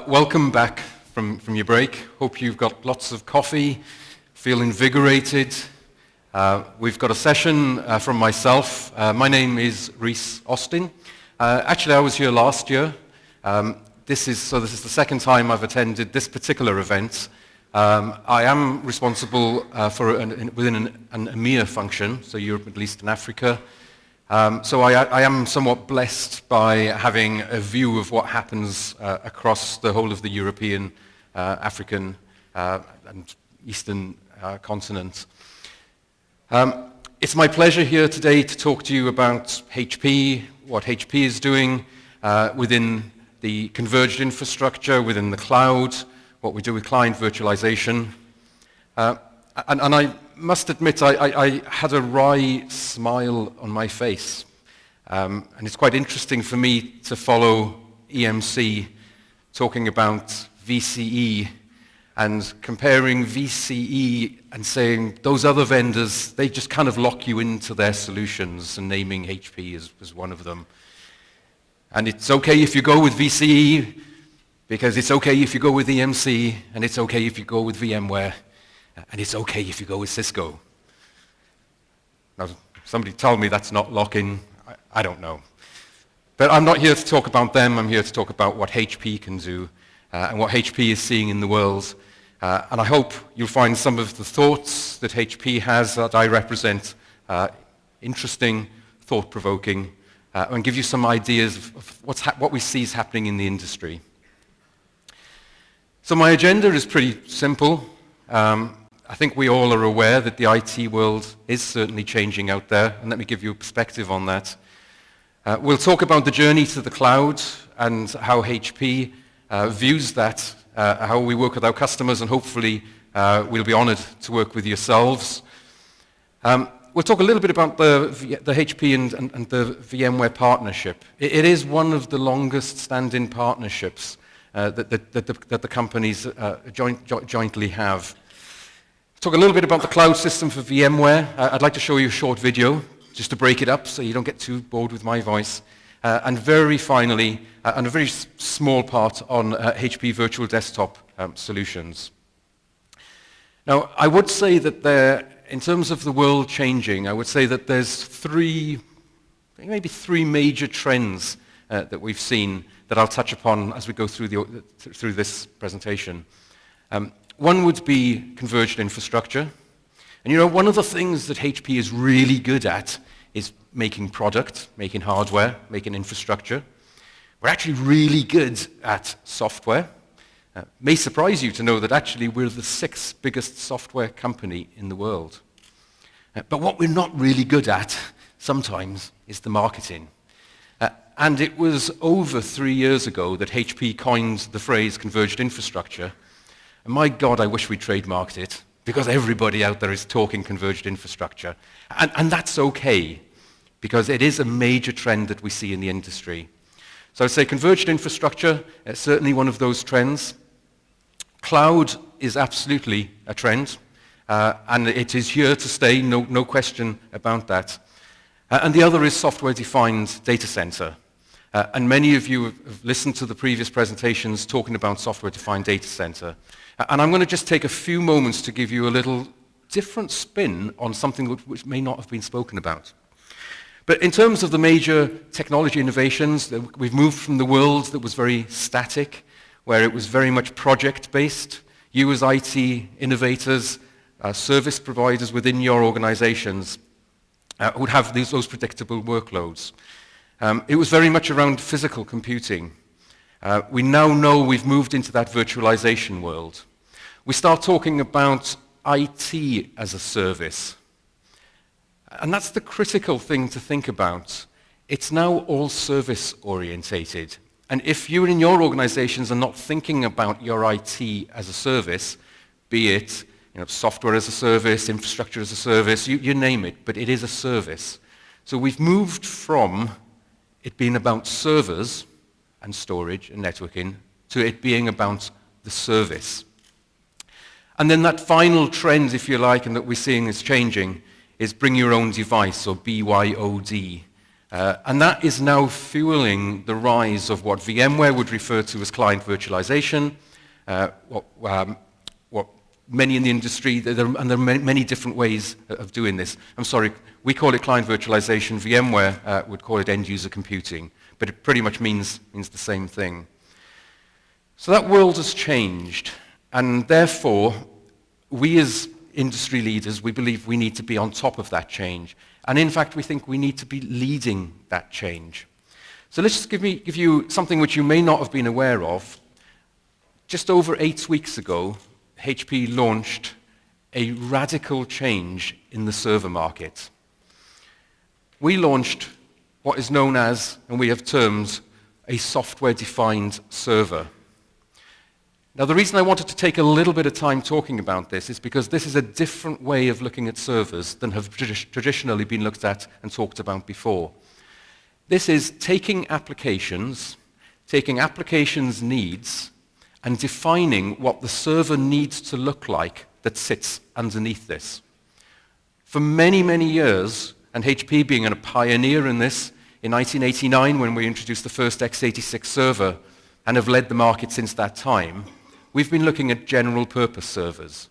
Welcome back from your break. Hope you've got lots of coffee, feel invigorated. We've got a session from myself. My name is Rhys. Actually, I was here last year. This is the second time I've attended this particular event. I am responsible within an EMEA function, so Europe, Middle East, and Africa. So I am somewhat blessed by having a view of what happens across the whole of the European, African, and Eastern continent. It's my pleasure here today to talk to you about HP, what HP is doing within the converged infrastructure, within the cloud, what we do with client virtualization. And I must admit, I had a wry smile on my face. And it's quite interesting for me to follow EMC talking about VCE and comparing VCE and saying those other vendors, they just kind of lock you into their solutions, and naming HP as one of them. And it's okay if you go with VCE, because it's okay if you go with EMC, and it's okay if you go with VMware. And it's okay if you go with Cisco. Now, somebody tell me that's not lock-in. I don't know. But I'm not here to talk about them. I'm here to talk about what HP can do and what HP is seeing in the world. And I hope you'll find some of the thoughts that HP has that I represent interesting, thought-provoking, and give you some ideas of what we see is happening in the industry. So my agenda is pretty simple. I think we all are aware that the IT world is certainly changing out there, and let me give you a perspective on that. We'll talk about the journey to the cloud and how HP views that, how we work with our customers, and hopefully we'll be honored to work with yourselves. We'll talk a little bit about the HP and the VMware partnership. It is one of the longest standing partnerships that the companies jointly have. Talk a little bit about the cloud system for VMware. I'd like to show you a short video just to break it up so you don't get too bored with my voice. And very finally, and a very small part on HP virtual desktop solutions. Now, I would say that in terms of the world changing, I would say that there's maybe three major trends that we've seen that I'll touch upon as we go through this presentation. One would be converged infrastructure. And you know, one of the things that HP is really good at is making product, making hardware, making infrastructure. We're actually really good at software. May surprise you to know that actually we're the 6th biggest software company in the world. But what we're not really good at sometimes is the marketing. And it was over 3 years ago that HP coined the phrase converged infrastructure. And my God, I wish we trademarked it, because everybody out there is talking converged infrastructure. And that's okay, because it is a major trend that we see in the industry. So I'd say converged infrastructure is certainly one of those trends. Cloud is absolutely a trend, and it is here to stay, no question about that. And the other is software-defined data center. And many of you have listened to the previous presentations talking about software-defined data center. And I'm going to just take a few moments to give you a little different spin on something which may not have been spoken about. But in terms of the major technology innovations, we've moved from the world that was very static, where it was very much project-based. You as IT innovators, service providers within your organizations would have those predictable workloads. It was very much around physical computing. We now know we've moved into that virtualization world. We start talking about IT as a service. And that's the critical thing to think about. It's now all service orientated. And if you in your organizations are not thinking about your IT as a service, be it software as a service, infrastructure as a service, you name it, but it is a service. So we've moved from it being about servers and storage and networking to it being about the service. And then that final trend, if you like, and that we're seeing is changing, is bring your own device, or BYOD. And that is now fueling the rise of what VMware would refer to as client virtualization, what many in the industry, there are many different ways of doing this. I'm sorry, we call it client virtualization. VMware would call it end-user computing, but it pretty much means the same thing. So that world has changed, and therefore, we as industry leaders, we believe we need to be on top of that change. And in fact, we think we need to be leading that change. So let's just give you something which you may not have been aware of. Just over 8 weeks ago, HP launched a radical change in the server market. We launched what is known as, and we have terms, a software-defined server. Now, the reason I wanted to take a little bit of time talking about this is because this is a different way of looking at servers than have traditionally been looked at and talked about before. This is taking applications needs, and defining what the server needs to look like that sits underneath this. For many, many years, and HP being a pioneer in this, in 1989 when we introduced the first x86 server, and have led the market since that time, we've been looking at general purpose servers.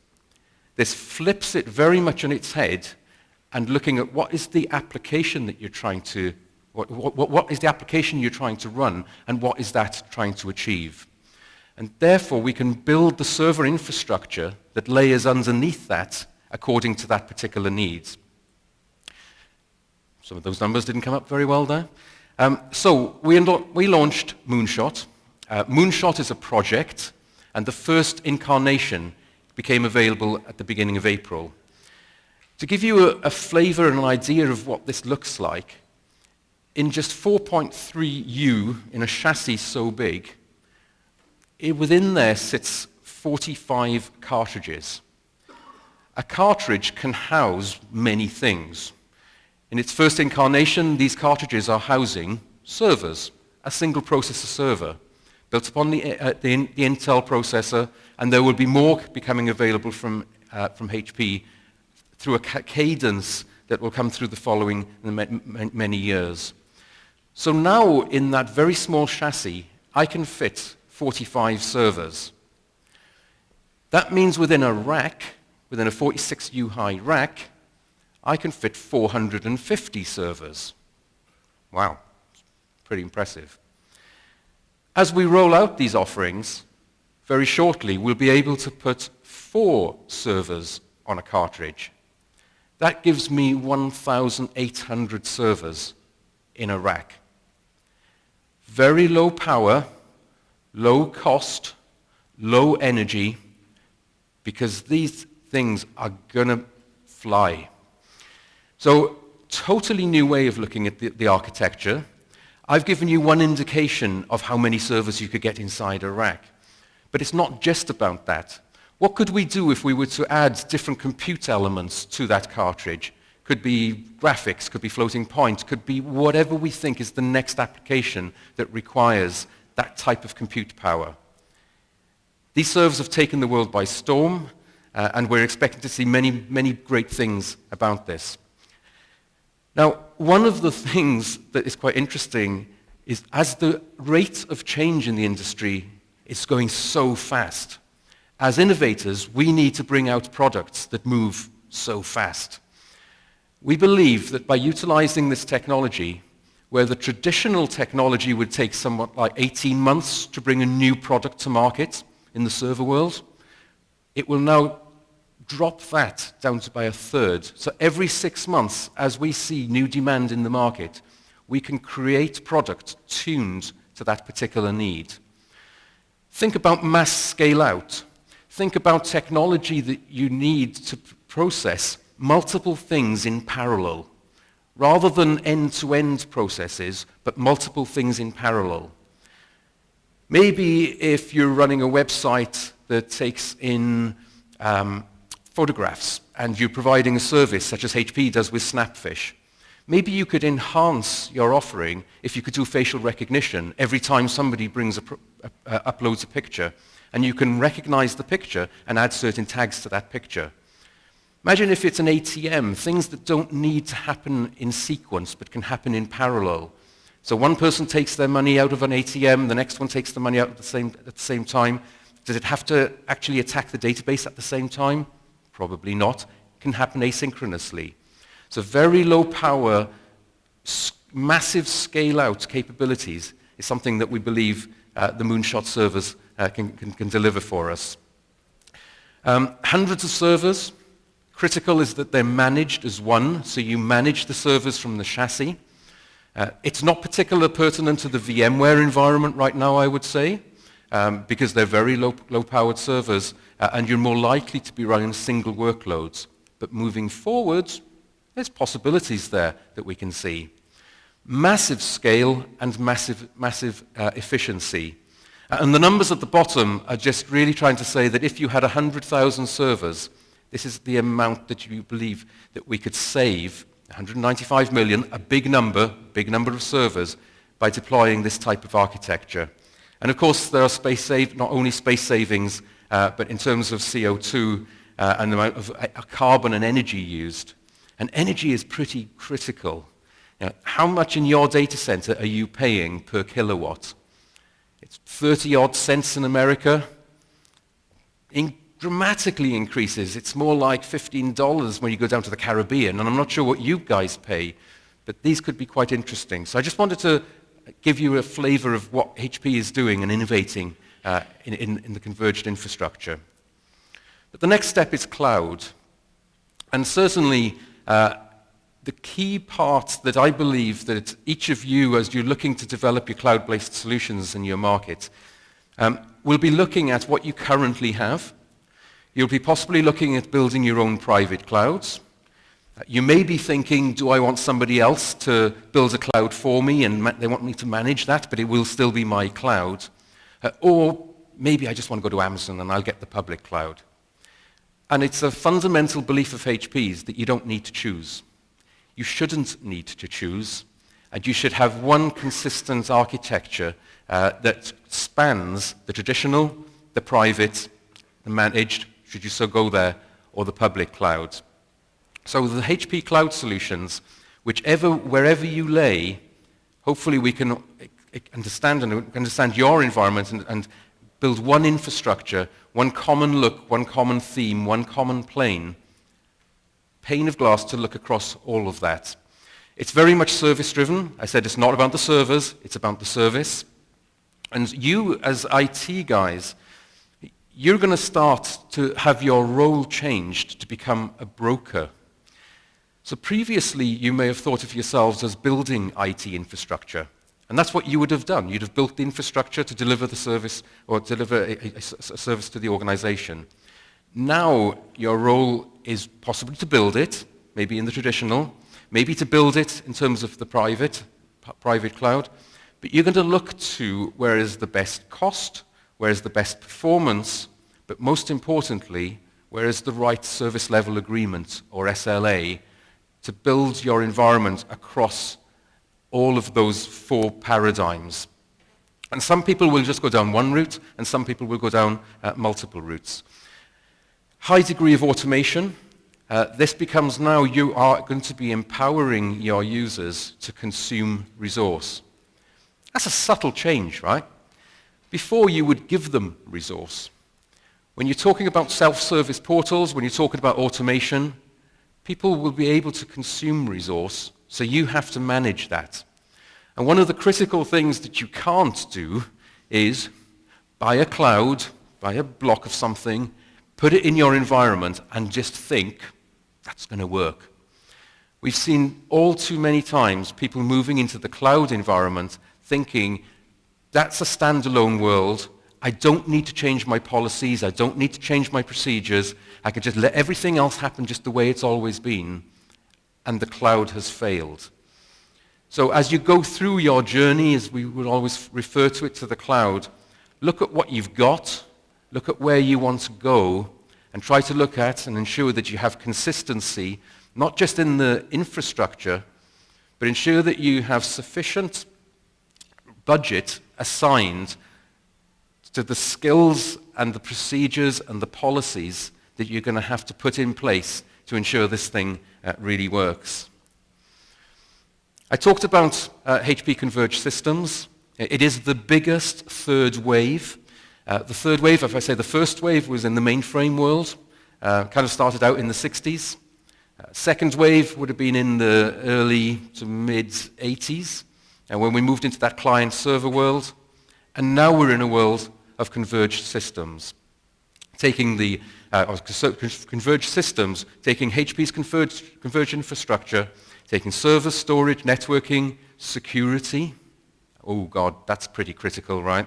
This flips it very much on its head and looking at what is the application that you're trying to, what is the application you're trying to run, and what is that trying to achieve. And therefore, we can build the server infrastructure that layers underneath that according to that particular needs. Some of those numbers didn't come up very well there. So we launched Moonshot. Moonshot is a project, and the first incarnation became available at the beginning of April. To give you a flavor and an idea of what this looks like, in just 4.3U, in a chassis so big, within there sits 45 cartridges. A cartridge can house many things. In its first incarnation, these cartridges are housing servers, a single processor server, built upon the Intel processor, and there will be more becoming available from HP through a cadence that will come through the following many years. So now, in that very small chassis, I can fit 45 servers. That means within a rack, within a 46U high rack, I can fit 450 servers. Wow, pretty impressive. As we roll out these offerings, very shortly, we'll be able to put 4 servers on a cartridge. That gives me 1,800 servers in a rack. Very low power, low cost, low energy, because these things are gonna fly. So, totally new way of looking at the architecture. I've given you one indication of how many servers you could get inside a rack. But it's not just about that. What could we do if we were to add different compute elements to that cartridge? Could be graphics, could be floating point, could be whatever we think is the next application that requires that type of compute power. These servers have taken the world by storm, and we're expecting to see many, many great things about this. Now, one of the things that is quite interesting is as the rate of change in the industry is going so fast, as innovators, we need to bring out products that move so fast. We believe that by utilizing this technology, where the traditional technology would take somewhat like 18 months to bring a new product to market in the server world, it will now drop that down to by a third. So every 6 months, as we see new demand in the market, we can create product tuned to that particular need. Think about mass scale out. Think about technology that you need to process multiple things in parallel, rather than end-to-end processes, but multiple things in parallel. Maybe if you're running a website that takes in photographs and you're providing a service such as HP does with Snapfish, maybe you could enhance your offering if you could do facial recognition every time somebody uploads a picture, and you can recognize the picture and add certain tags to that picture. Imagine if it's an ATM, things that don't need to happen in sequence but can happen in parallel. So one person takes their money out of an ATM, the next one takes the money out at the same time. Does it have to actually attack the database at the same time? Probably not. It can happen asynchronously. So very low power, massive scale-out capabilities is something that we believe the Moonshot servers can deliver for us. Hundreds of servers. Critical is that they're managed as one, so you manage the servers from the chassis. It's not particularly pertinent to the VMware environment right now, I would say, because they're very low-powered servers, and you're more likely to be running single workloads. But moving forward, there's possibilities there that we can see. Massive scale and massive efficiency. And the numbers at the bottom are just really trying to say that if you had 100,000 servers, this is the amount that you believe that we could save, 195 million, a big number of servers, by deploying this type of architecture. And of course, there are not only space savings, but in terms of CO2 and the amount of carbon and energy used. And energy is pretty critical. Now, how much in your data center are you paying per kilowatt? It's 30-odd cents in America. Dramatically increases. It's more like $15 when you go down to the Caribbean, and I'm not sure what you guys pay, but these could be quite interesting. So I just wanted to give you a flavor of what HP is doing and innovating in the converged infrastructure. But the next step is cloud. And certainly, the key part that I believe that each of you, as you're looking to develop your cloud-based solutions in your market, will be looking at what you currently have. You'll be possibly looking at building your own private clouds. You may be thinking, do I want somebody else to build a cloud for me and they want me to manage that, but it will still be my cloud. Or maybe I just want to go to Amazon and I'll get the public cloud. And it's a fundamental belief of HP's that you don't need to choose. You shouldn't need to choose, and you should have one consistent architecture that spans the traditional, the private, the managed, should you so go there, or the public cloud. So the HP cloud solutions, wherever you lay, hopefully we can understand your environment and build one infrastructure, one common look, one common theme, one common pane of glass to look across all of that. It's very much service-driven. I said it's not about the servers, it's about the service. And you, as IT guys, you're going to start to have your role changed to become a broker. So previously, you may have thought of yourselves as building IT infrastructure. And that's what you would have done. You'd have built the infrastructure to deliver the service or deliver a service to the organization. Now, your role is possibly to build it, maybe in the traditional, maybe to build it in terms of the private cloud. But you're going to look to where is the best cost, where is the best performance, but most importantly, where is the right service level agreement, or SLA, to build your environment across all of those four paradigms. And some people will just go down one route, and some people will go down multiple routes. High degree of automation. This becomes now you are going to be empowering your users to consume resource. That's a subtle change, right? Before you would give them resource. When you're talking about self-service portals, when you're talking about automation, people will be able to consume resource, so you have to manage that. And one of the critical things that you can't do is buy a cloud, buy a block of something, put it in your environment, and just think, that's going to work. We've seen all too many times people moving into the cloud environment thinking, that's a standalone world, I don't need to change my policies, I don't need to change my procedures, I can just let everything else happen just the way it's always been, and the cloud has failed. So as you go through your journey, as we would always refer to it, to the cloud, look at what you've got, look at where you want to go, and try to look at and ensure that you have consistency, not just in the infrastructure, but ensure that you have sufficient budget assigned to the skills and the procedures and the policies that you're going to have to put in place to ensure this thing really works. I talked about HP Converged Systems. It is the biggest third wave. The third wave, if I say the first wave, was in the mainframe world. Kind of started out in the 60s. Second wave would have been in the early to mid-80s, when we moved into that client-server world. And now we're in a world of converged systems. Taking the converged systems, taking HP's converged infrastructure, taking server, storage, networking, security. Oh God, that's pretty critical, right?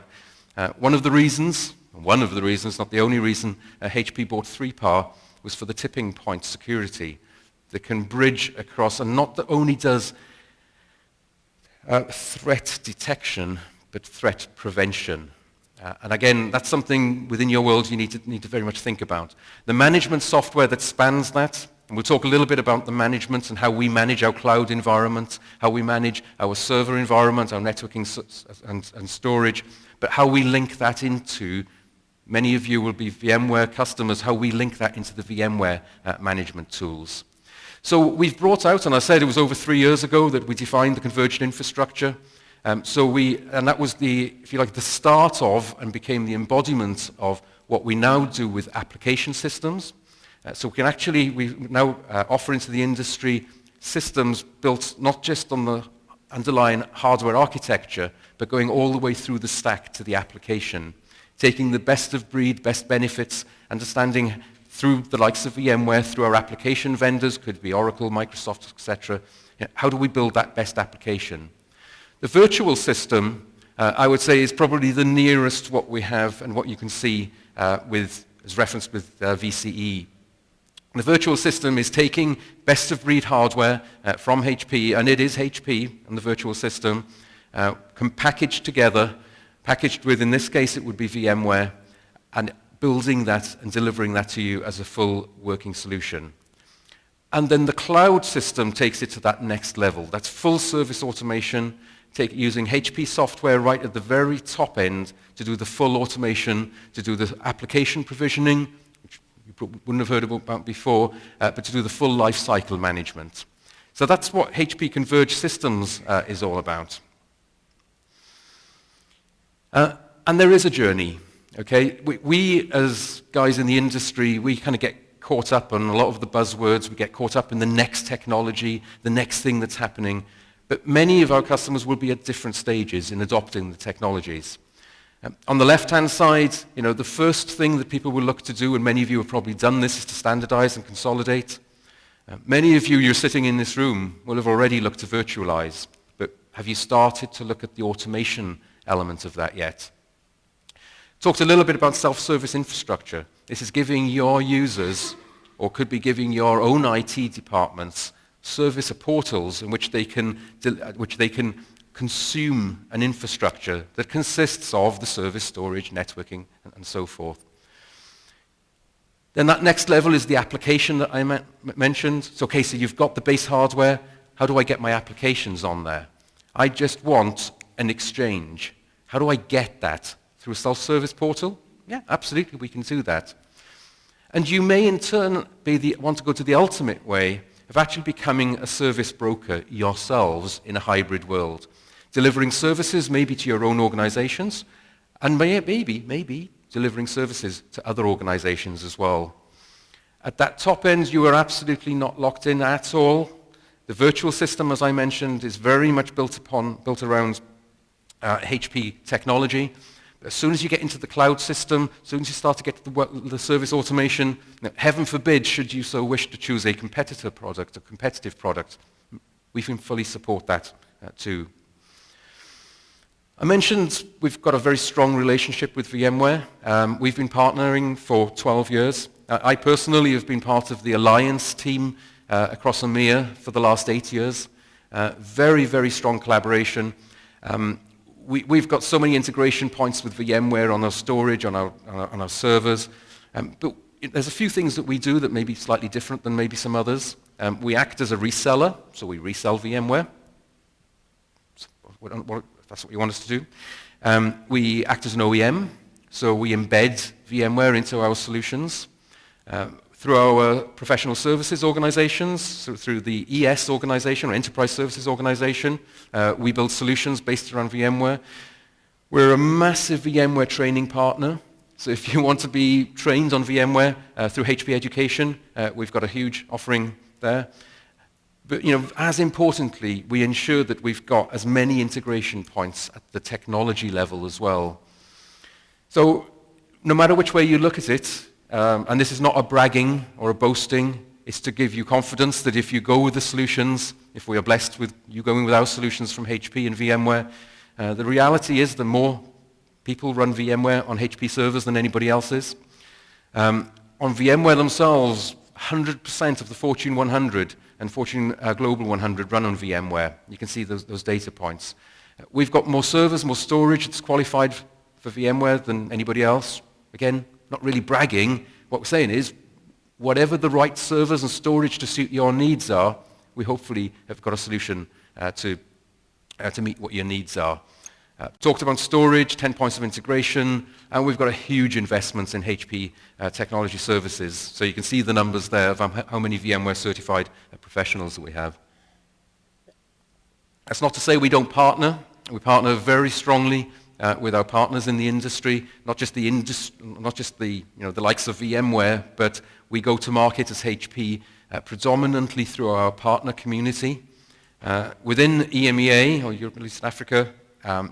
One of the reasons, not the only reason, HP bought 3PAR was for the tipping point security that can bridge across, and not that only does threat detection, but threat prevention. And again, that's something within your world you need to very much think about. The management software that spans that, and we'll talk a little bit about the management and how we manage our cloud environment, how we manage our server environment, our networking and storage, but how we link that into, many of you will be VMware customers, how we link that into the VMware management tools. So we've brought out, and I said it was over 3 years ago that we defined the converged infrastructure. And that was if you like, the start of and became the embodiment of what we now do with application systems. So we now offer into the industry systems built not just on the underlying hardware architecture, but going all the way through the stack to the application, taking the best of breed, best benefits, understanding through the likes of VMware, through our application vendors, could be Oracle, Microsoft, etc. How do we build that best application? The virtual system, I would say, is probably the nearest what we have and what you can see as referenced with VCE. The virtual system is taking best-of-breed hardware from HP, and it is HP and the virtual system, packaged together, packaged with, in this case, it would be VMware, and building that and delivering that to you as a full working solution. And then the cloud system takes it to that next level. That's full service automation, using HP software right at the very top end to do the full automation, to do the application provisioning, which you probably wouldn't have heard about before, but to do the full life cycle management. So that's what HP Converged Systems is all about. And there is a journey, okay? We as guys in the industry, we kind of get caught up on a lot of the buzzwords. We get caught up in the next technology, the next thing that's happening. But many of our customers will be at different stages in adopting the technologies. On the left-hand side, the first thing that people will look to do, and many of you have probably done this, is to standardize and consolidate. Many of you, you're sitting in this room, will have already looked to virtualize. But have you started to look at the automation element of that yet? Talked a little bit about self-service infrastructure. This is giving your users, or could be giving your own IT departments, service portals in which they can consume an infrastructure that consists of the service, storage, networking, and so forth. Then that next level is the application that I mentioned. So, okay, so you've got the base hardware. How do I get my applications on there? I just want an exchange. How do I get that? Through a self-service portal? Yeah, absolutely, we can do that. And you may in turn want to go to the ultimate way of actually becoming a service broker yourselves in a hybrid world, delivering services maybe to your own organizations, and maybe delivering services to other organizations as well. At that top end, you are absolutely not locked in at all. The virtual system, as I mentioned, is very much built around HP technology. As soon as you get into the cloud system, as soon as you start to get to the service automation, heaven forbid, should you so wish to choose a competitive product, we can fully support that too. I mentioned we've got a very strong relationship with VMware. We've been partnering for 12 years. I personally have been part of the alliance team across EMEA for the last 8 years. Very, very strong collaboration. We've got so many integration points with VMware on our storage, on our servers. But there's a few things that we do that may be slightly different than maybe some others. We act as a reseller, so we resell VMware. If that's what you want us to do. We act as an OEM, so we embed VMware into our solutions. Through our professional services organizations, so through the ES organization, or Enterprise Services Organization, we build solutions based around VMware. We're a massive VMware training partner. So if you want to be trained on VMware through HP Education, we've got a huge offering there. But as importantly, we ensure that we've got as many integration points at the technology level as well. So no matter which way you look at it, and this is not a bragging or a boasting, it's to give you confidence that if you go with the solutions, if we are blessed with you going with our solutions from HP and VMware, the reality is the more people run VMware on HP servers than anybody else's. On VMware themselves, 100% of the Fortune 100 and Fortune Global 100 run on VMware. You can see those data points. We've got more servers, more storage that's qualified for VMware than anybody else. Again, not really bragging. What we're saying is, whatever the right servers and storage to suit your needs are, we hopefully have got a solution to meet what your needs are. Talked about storage, 10 points of integration, and we've got a huge investment in HP technology services. So you can see the numbers there of how many VMware certified professionals that we have. That's not to say we don't partner. We partner very strongly with our partners in the industry, not just the likes of VMware, but we go to market as HP predominantly through our partner community. Within EMEA, or Europe, Middle East, and Africa,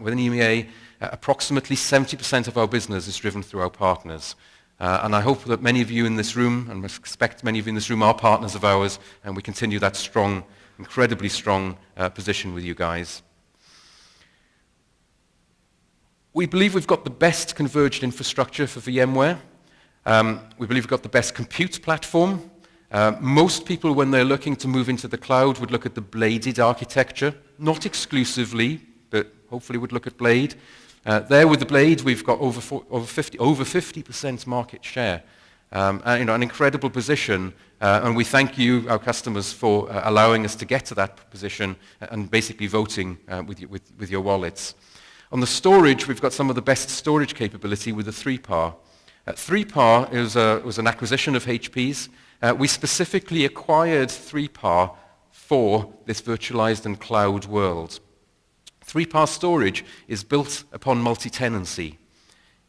within EMEA, approximately 70% of our business is driven through our partners. And I hope that many of you in this room, and I expect many of you in this room, are partners of ours, and we continue that strong, incredibly strong position with you guys. We believe we've got the best converged infrastructure for VMware. We believe we've got the best compute platform. Most people, when they're looking to move into the cloud, would look at the bladed architecture, not exclusively, but hopefully would look at Blade. There with the Blade, we've got over 50% market share. An incredible position, and we thank you, our customers, for allowing us to get to that position and basically voting with your wallets. On the storage, we've got some of the best storage capability with the 3PAR. 3PAR was an acquisition of HP's. We specifically acquired 3PAR for this virtualized and cloud world. 3PAR storage is built upon multi-tenancy.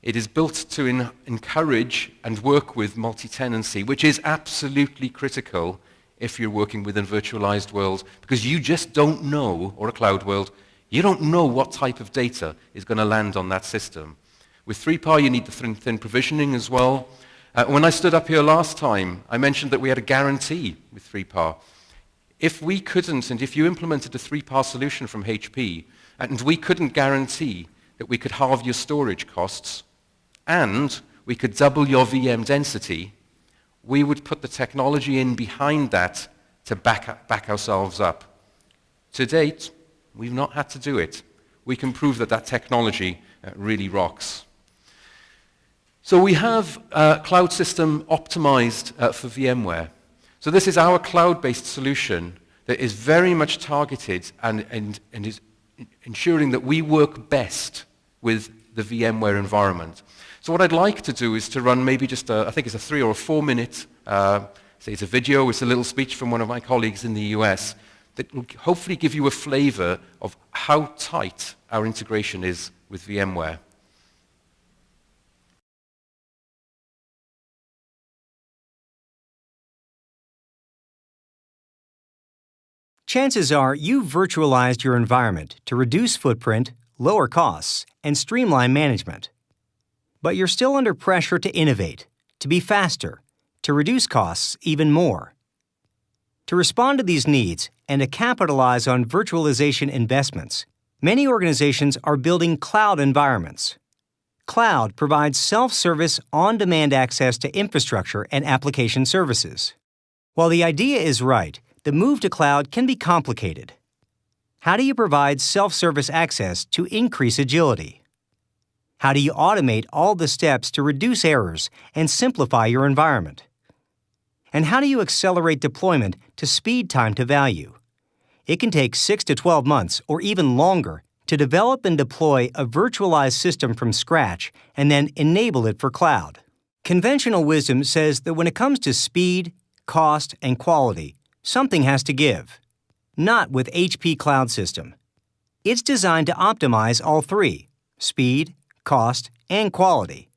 It is built to encourage and work with multi-tenancy, which is absolutely critical if you're working within a virtualized world, because you just don't know, or a cloud world, you don't know what type of data is going to land on that system. With 3PAR, you need the thin provisioning as well. When I stood up here last time, I mentioned that we had a guarantee with 3PAR. If we couldn't, and if you implemented a 3PAR solution from HP, and we couldn't guarantee that we could halve your storage costs, and we could double your VM density, we would put the technology in behind that to back ourselves up. To date, we've not had to do it. We can prove that that technology really rocks. So we have CloudSystem optimized for VMware. So this is our cloud-based solution that is very much targeted and is ensuring that we work best with the VMware environment. So what I'd like to do is to run maybe just I think it's a 3 or 4 minute, say it's a video, it's a little speech from one of my colleagues in the US that will hopefully give you a flavor of how tight our integration is with VMware. Chances are you've virtualized your environment to reduce footprint, lower costs, and streamline management. But you're still under pressure to innovate, to be faster, to reduce costs even more. To respond to these needs and to capitalize on virtualization investments, many organizations are building cloud environments. Cloud provides self-service, on-demand access to infrastructure and application services. While the idea is right, the move to cloud can be complicated. How do you provide self-service access to increase agility? How do you automate all the steps to reduce errors and simplify your environment? And how do you accelerate deployment to speed time to value? It can take 6 to 12 months or even longer to develop and deploy a virtualized system from scratch and then enable it for cloud. Conventional wisdom says that when it comes to speed, cost, and quality, something has to give. Not with HP CloudSystem. It's designed to optimize all three: speed, cost, and quality.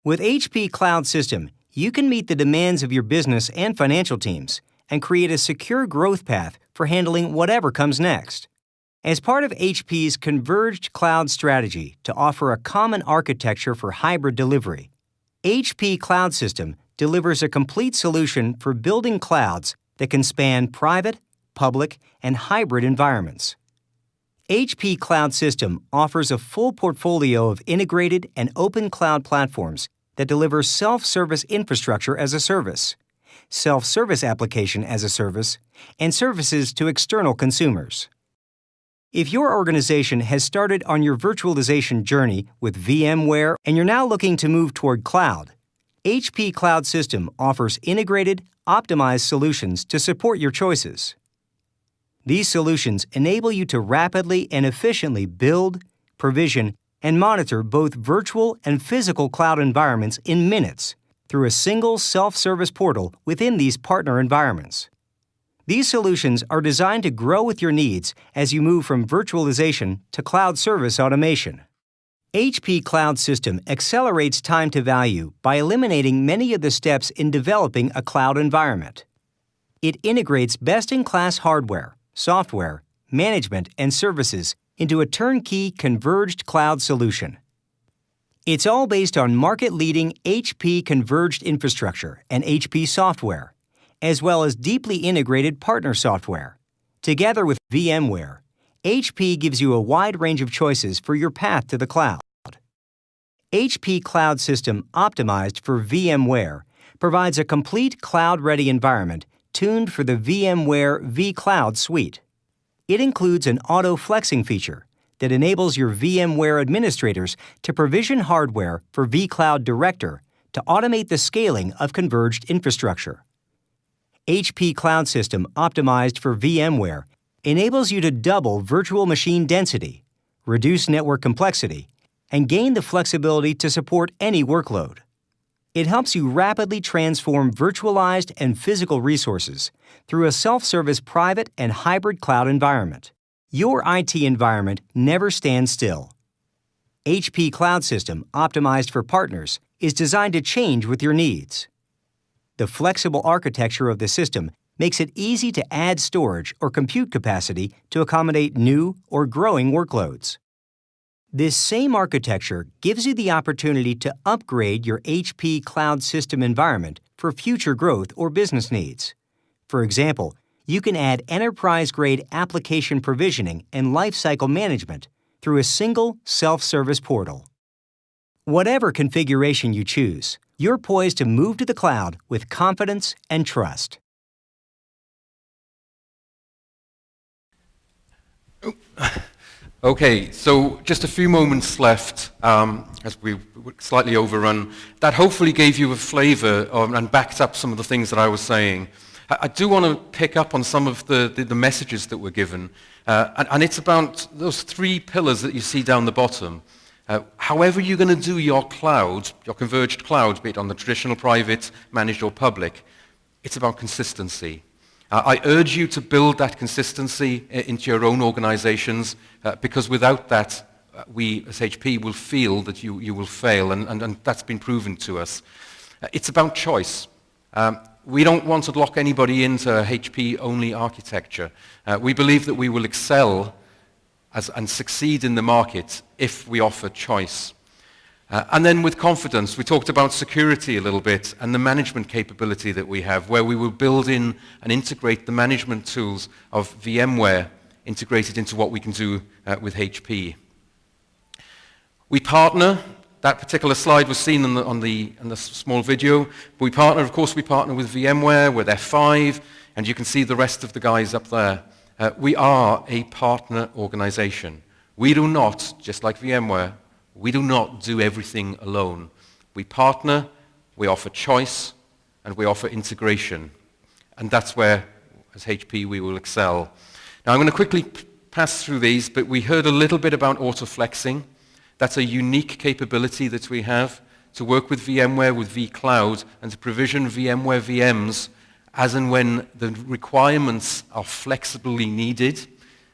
With HP CloudSystem, you can meet the demands of your business and financial teams and create a secure growth path for handling whatever comes next. As part of HP's converged cloud strategy to offer a common architecture for hybrid delivery, HP CloudSystem delivers a complete solution for building clouds that can span private, public, and hybrid environments. HP CloudSystem offers a full portfolio of integrated and open cloud platforms that deliver self-service infrastructure as a service, self-service application as a service, and services to external consumers. If your organization has started on your virtualization journey with VMware and you're now looking to move toward cloud, HP CloudSystem offers integrated, optimized solutions to support your choices. These solutions enable you to rapidly and efficiently build, provision, and monitor both virtual and physical cloud environments in minutes through a single self-service portal within these partner environments. These solutions are designed to grow with your needs as you move from virtualization to cloud service automation. HP CloudSystem accelerates time to value by eliminating many of the steps in developing a cloud environment. It integrates best-in-class hardware, software, management, and services into a turnkey converged cloud solution. It's all based on market-leading HP converged infrastructure and HP software, as well as deeply integrated partner software. Together with VMware, HP gives you a wide range of choices for your path to the cloud. HP CloudSystem Optimized for VMware provides a complete cloud-ready environment tuned for the VMware vCloud suite. It includes an auto-flexing feature that enables your VMware administrators to provision hardware for vCloud Director to automate the scaling of converged infrastructure. HP CloudSystem Optimized for VMware enables you to double virtual machine density, reduce network complexity, and gain the flexibility to support any workload. It helps you rapidly transform virtualized and physical resources through a self-service private and hybrid cloud environment. Your IT environment never stands still. HP CloudSystem Optimized for Partners is designed to change with your needs. The flexible architecture of the system makes it easy to add storage or compute capacity to accommodate new or growing workloads. This same architecture gives you the opportunity to upgrade your HP CloudSystem environment for future growth or business needs. For example, you can add enterprise-grade application provisioning and lifecycle management through a single self-service portal. Whatever configuration you choose, you're poised to move to the cloud with confidence and trust. Okay, so just a few moments left as we slightly overrun. That hopefully gave you a flavor and backed up some of the things that I was saying. I do want to pick up on some of the messages that were given, and it's about those three pillars that you see down the bottom. However you're going to do your cloud, your converged cloud, be it on the traditional private, managed or public, it's about consistency. I urge you to build that consistency into your own organizations because without that, we as HP will feel that you will fail, and that's been proven to us. It's about choice. We don't want to lock anybody into HP-only architecture. We believe that we will excel and succeed in the market if we offer choice. And then with confidence, we talked about security a little bit and the management capability that we have, where we will build in and integrate the management tools of VMware integrated into what we can do with HP. We partner. That particular slide was seen on the small video. We partner, of course, we partner with VMware, with F5, and you can see the rest of the guys up there. We are a partner organization. We do not, just like VMware, we do not do everything alone. We partner, we offer choice, and we offer integration. And that's where, as HP, we will excel. Now, I'm going to quickly pass through these, but we heard a little bit about auto-flexing. That's a unique capability that we have to work with VMware with vCloud and to provision VMware VMs as and when the requirements are flexibly needed.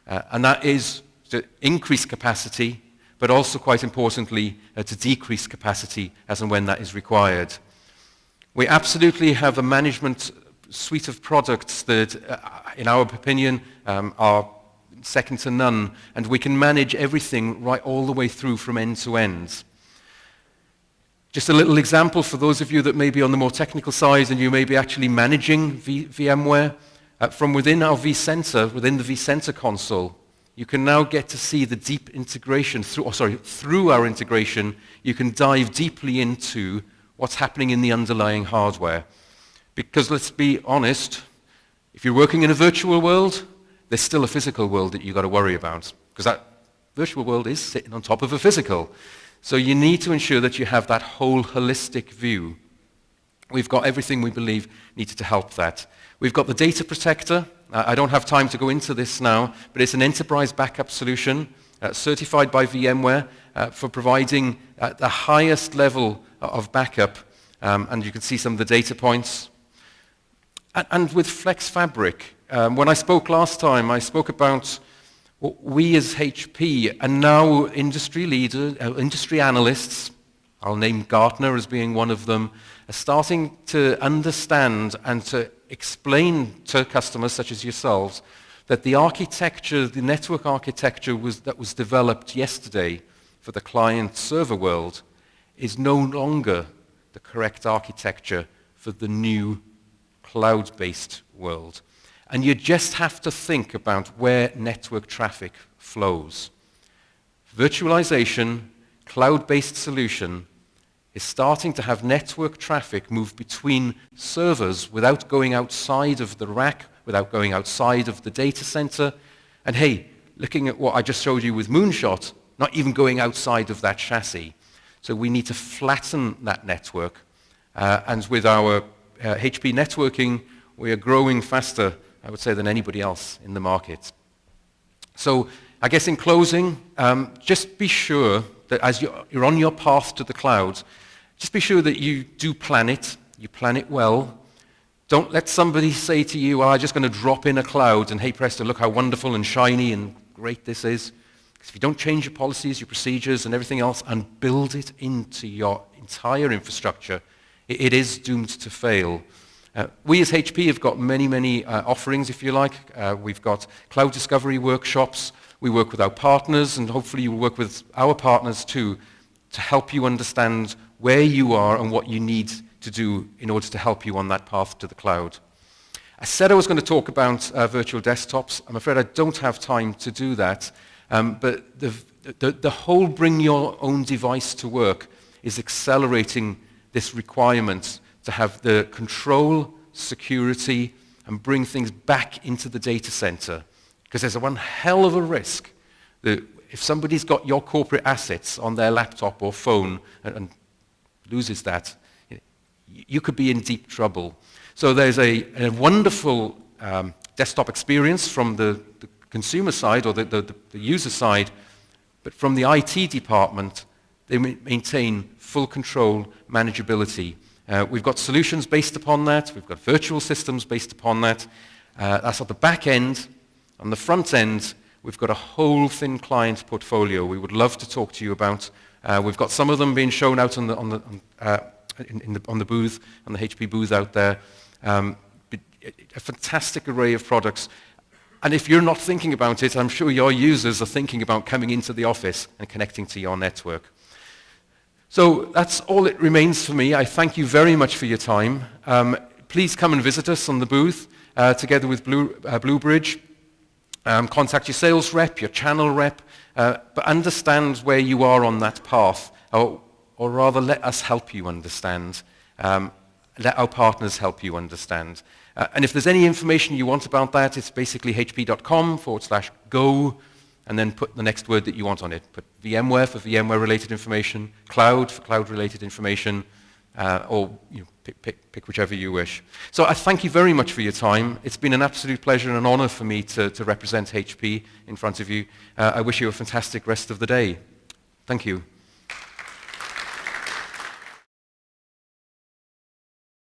And that is to increase capacity, but also quite importantly, to decrease capacity as and when that is required. We absolutely have a management suite of products that, in our opinion, are second to none, and we can manage everything right all the way through from end to end. Just a little example for those of you that may be on the more technical side and you may be actually managing VMware. From within our vCenter, within the vCenter console, you can now get to see the deep integration, through our integration, you can dive deeply into what's happening in the underlying hardware. Because let's be honest, if you're working in a virtual world, there's still a physical world that you've got to worry about, because that virtual world is sitting on top of a physical. So you need to ensure that you have that whole holistic view. We've got everything we believe needed to help that. We've got the data protector. I don't have time to go into this now, but it's an enterprise backup solution certified by VMware for providing the highest level of backup. And you can see some of the data points. And with FlexFabric, when I spoke last time, I spoke about what we as HP and now industry leaders, industry analysts, I'll name Gartner as being one of them, are starting to understand and to explain to customers such as yourselves that the architecture, the network architecture that was developed yesterday for the client-server world is no longer the correct architecture for the new cloud-based world. And you just have to think about where network traffic flows. Virtualization, cloud-based solution, is starting to have network traffic move between servers without going outside of the rack, without going outside of the data center. And hey, looking at what I just showed you with Moonshot, not even going outside of that chassis. So we need to flatten that network. And with our HP networking, we are growing faster, I would say, than anybody else in the market. So I guess in closing, just be sure that as you're on your path to the cloud, just be sure that you do plan it, you plan it well. Don't let somebody say to you, well, I'm just going to drop in a cloud and hey presto, look how wonderful and shiny and great this is. Because if you don't change your policies, your procedures and everything else and build it into your entire infrastructure, it is doomed to fail. We as HP have got many offerings, if you like. We've got cloud discovery workshops. We work with our partners, and hopefully you will work with our partners too, to help you understand where you are and what you need to do in order to help you on that path to the cloud. I said I was going to talk about virtual desktops. I'm afraid I don't have time to do that. But the whole bring your own device to work is accelerating this requirement to have the control, security, and bring things back into the data center. Because there's one hell of a risk that if somebody's got your corporate assets on their laptop or phone and loses that, you could be in deep trouble. So there's a wonderful desktop experience from the consumer side or the user side, but from the IT department, they maintain full control, manageability. We've got solutions based upon that. We've got virtual systems based upon that. That's at the back end. On the front end, we've got a whole thin client portfolio we would love to talk to you about. We've got some of them being shown out on the booth, on the HP booth out there. A fantastic array of products. And if you're not thinking about it, I'm sure your users are thinking about coming into the office and connecting to your network. So that's all it remains for me. I thank you very much for your time. Please come and visit us on the booth together with Bluebridge. Contact your sales rep, your channel rep, but understand where you are on that path, or rather let us help you understand. Let our partners help you understand. And if there's any information you want about that, it's basically hp.com/go, and then put the next word that you want on it. Put VMware for VMware-related information, cloud for cloud-related information, or pick whichever you wish. So I thank you very much for your time. It's been an absolute pleasure and an honor for me to represent HP in front of you. I wish you a fantastic rest of the day. Thank you.